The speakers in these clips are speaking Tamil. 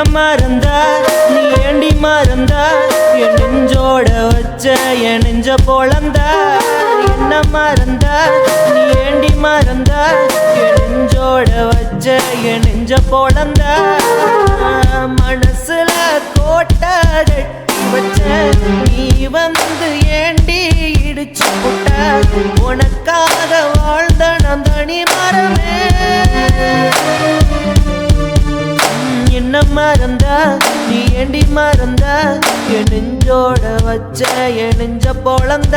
மறந்த நீ ஏண்டி மறந்த என் நெஞ்சோட வச்ச என் நெஞ்ச பொழந்த என்ன மறந்த நீ ஏண்டி மறந்த என் நெஞ்சோட வச்ச என் நெஞ்ச பொழந்த மனசுல கோட்டை கட்டி வச்ச நீ வந்து ஏண்டி இடிச்சு புட்ட உனக்காக வாழ்ந்த நான் தனி மரமே என்ன மறந்த நீ ஏண்டி மறந்த என் நெஞ்சோட வச்ச என் நெஞ்ச பொழந்த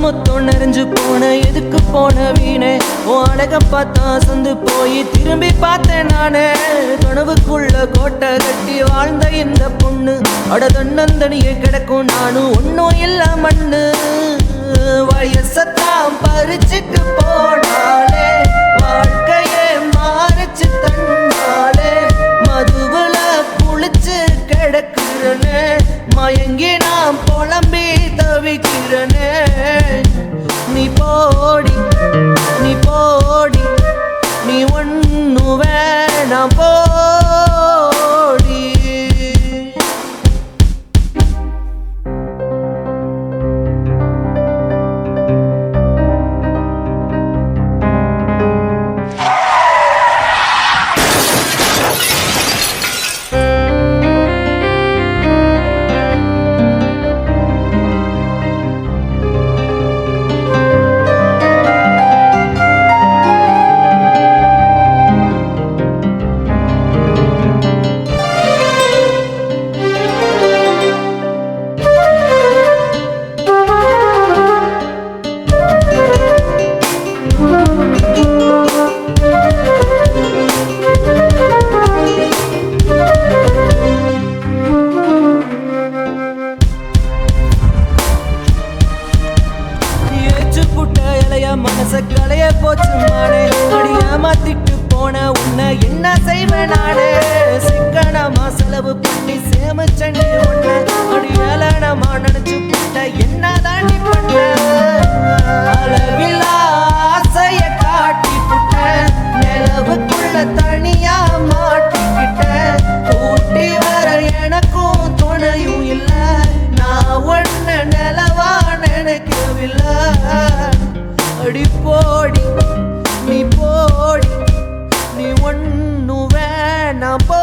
மொத்தம் நிறைஞ்சு போன எதுக்கு போன வீணே உன் அழக பார்த்தா சந்து போய் திரும்பி பார்த்தேன் நானே கனவுக்குள்ள கோட்டை கட்டி வாழ்ந்த இந்த பொண்ணு அட தன்னந்தனியே கிடக்கும் நானும் ஒன்னும் இல்ல மண்ணு வயசத்தான் பறிச்சுட்டு போனாலே வாழ்க்கையே மாறிச்சு தன்னாலே மதுவுல குளிச்சு கிடக்குறனே மயங்கி நான் புலம்பி தவிக்கிறனே நீ போடி நீ போடி நீ ஒண்ணு வேணாம் போடி மனச கலைய போச்சு மானே அடிய மாத்திட்டு போன உன்னை என்ன செய்வேன் நானே சிக்கனமா செலவு பண்ணி சேமிச்சண்டி ஒண்ணு அடியலனமா நினைச்சு புட்ட என்ன தாண்டி பண்ண அளவில்லா ஆசைய காட்டி புட்ட நிலவுக்குள்ள தனியா மாட்டிக்கிட்ட கூட்டி வர எனக்கும் துணையும் இல்ல நான் ஒண்ணு நிலவா நினைக்கவில்லை அடி போடி நீ ஒண்ணு வேணாம் போ